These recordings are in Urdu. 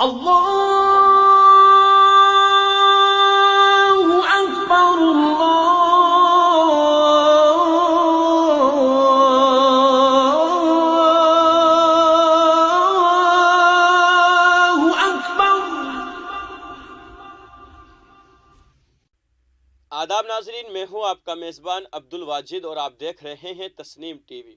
اللہ اکبر اللہ اکبر۔ آداب ناظرین، میں ہوں آپ کا میزبان عبد الواجد اور آپ دیکھ رہے ہیں تسنیم ٹی وی۔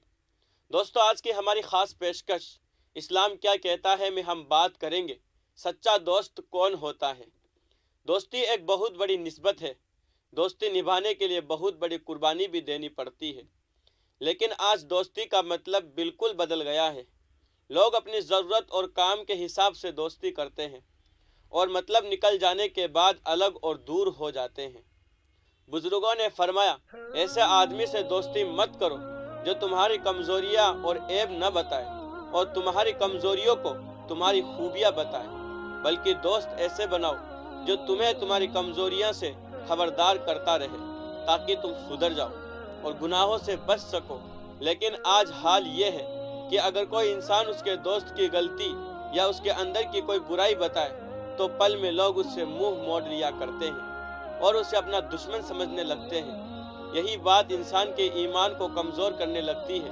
دوستو، آج کی ہماری خاص پیشکش اسلام کیا کہتا ہے میں ہم بات کریں گے سچا دوست کون ہوتا ہے۔ دوستی ایک بہت بڑی نسبت ہے۔ دوستی نبھانے کے لیے بہت بڑی قربانی بھی دینی پڑتی ہے، لیکن آج دوستی کا مطلب بالکل بدل گیا ہے۔ لوگ اپنی ضرورت اور کام کے حساب سے دوستی کرتے ہیں اور مطلب نکل جانے کے بعد الگ اور دور ہو جاتے ہیں۔ بزرگوں نے فرمایا، ایسے آدمی سے دوستی مت کرو جو تمہاری کمزوریاں اور عیب نہ بتائے اور تمہاری کمزوریوں کو تمہاری خوبیاں بتائے، بلکہ دوست ایسے بناؤ جو تمہیں تمہاری کمزوریاں سے خبردار کرتا رہے تاکہ تم سدھر جاؤ اور گناہوں سے بچ سکو۔ لیکن آج حال یہ ہے کہ اگر کوئی انسان اس کے دوست کی غلطی یا اس کے اندر کی کوئی برائی بتائے تو پل میں لوگ اس سے منہ موڑ لیا کرتے ہیں اور اسے اپنا دشمن سمجھنے لگتے ہیں۔ یہی بات انسان کے ایمان کو کمزور کرنے لگتی ہے۔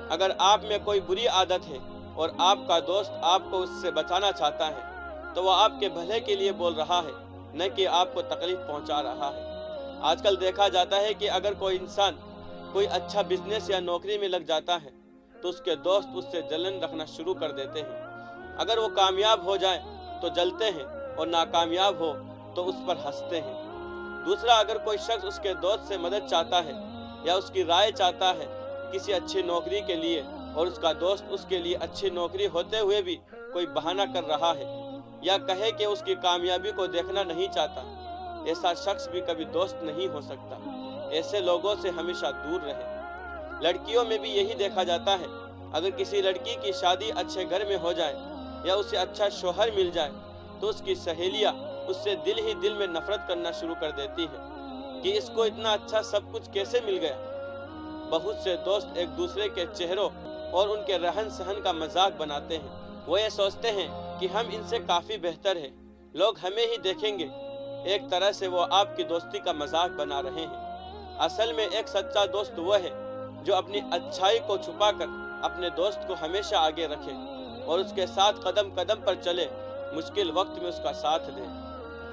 اگر آپ میں کوئی بری عادت ہے اور آپ کا دوست آپ کو اس سے بچانا چاہتا ہے تو وہ آپ کے بھلے کے لیے بول رہا ہے، نہ کہ آپ کو تکلیف پہنچا رہا ہے۔ آج کل دیکھا جاتا ہے کہ اگر کوئی انسان کوئی اچھا بزنس یا نوکری میں لگ جاتا ہے تو اس کے دوست اس سے جلن رکھنا شروع کر دیتے ہیں۔ اگر وہ کامیاب ہو جائے تو جلتے ہیں اور ناکامیاب ہو تو اس پر ہنستے ہیں۔ دوسرا، اگر کوئی شخص اس کے دوست سے مدد چاہتا ہے یا اس کی رائے چاہتا ہے کسی اچھی نوکری کے لیے اور اس کا دوست اس کے لیے اچھی نوکری ہوتے ہوئے بھی کوئی بہانہ کر رہا ہے یا کہے کہ اس کی کامیابی کو دیکھنا نہیں چاہتا، ایسا شخص بھی کبھی دوست نہیں ہو سکتا۔ ایسے لوگوں سے ہمیشہ دور رہے۔ لڑکیوں میں بھی یہی دیکھا جاتا ہے۔ اگر کسی لڑکی کی شادی اچھے گھر میں ہو جائے یا اسے اچھا شوہر مل جائے تو اس کی سہیلیاں اس سے دل ہی دل میں نفرت کرنا شروع کر دیتی ہے کہ اس کو اتنا اچھا سب کچھ کیسے مل گیا۔ بہت سے دوست ایک دوسرے کے چہروں اور ان کے رہن سہن کا مذاق بناتے ہیں۔ وہ یہ سوچتے ہیں کہ ہم ان سے کافی بہتر ہیں، لوگ ہمیں ہی دیکھیں گے۔ ایک طرح سے وہ آپ کی دوستی کا مذاق بنا رہے ہیں۔ اصل میں ایک سچا دوست وہ ہے جو اپنی اچھائی کو چھپا کر اپنے دوست کو ہمیشہ آگے رکھے اور اس کے ساتھ قدم قدم پر چلے، مشکل وقت میں اس کا ساتھ دے۔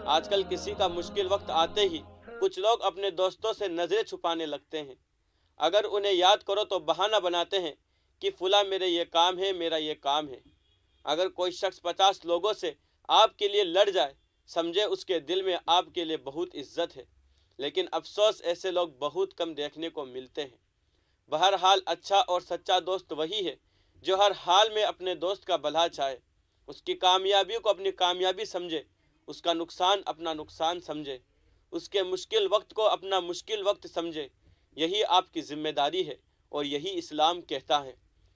آج کل کسی کا مشکل وقت آتے ہی کچھ لوگ اپنے دوستوں سے نظریں چھپانے لگتے ہیں۔ اگر انہیں یاد کرو تو بہانہ بناتے ہیں کہ فلاں میرے یہ کام ہے، میرا یہ کام ہے۔ اگر کوئی شخص 50 لوگوں سے آپ کے لیے لڑ جائے، سمجھے اس کے دل میں آپ کے لیے بہت عزت ہے، لیکن افسوس ایسے لوگ بہت کم دیکھنے کو ملتے ہیں۔ بہرحال اچھا اور سچا دوست وہی ہے جو ہر حال میں اپنے دوست کا بھلا چاہے، اس کی کامیابی کو اپنی کامیابی سمجھے، اس کا نقصان اپنا نقصان سمجھے، اس کے مشکل وقت کو اپنا مشکل وقت سمجھے۔ یہی آپ کی ذمہ داری ہے اور یہی اسلام کہتا ہے۔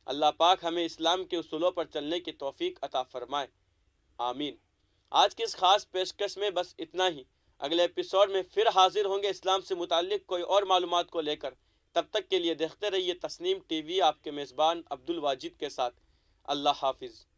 اللہ پاک ہمیں اسلام کے اصولوں پر چلنے کی توفیق عطا فرمائے، آمین۔ آج کی اس خاص پیشکش میں بس اتنا ہی۔ اگلے ایپیسوڈ میں پھر حاضر ہوں گے اسلام سے متعلق کوئی اور معلومات کو لے کر۔ تب تک کے لیے دیکھتے رہیے تسنیم ٹی وی، آپ کے میزبان عبد الواجد کے ساتھ۔ اللہ حافظ۔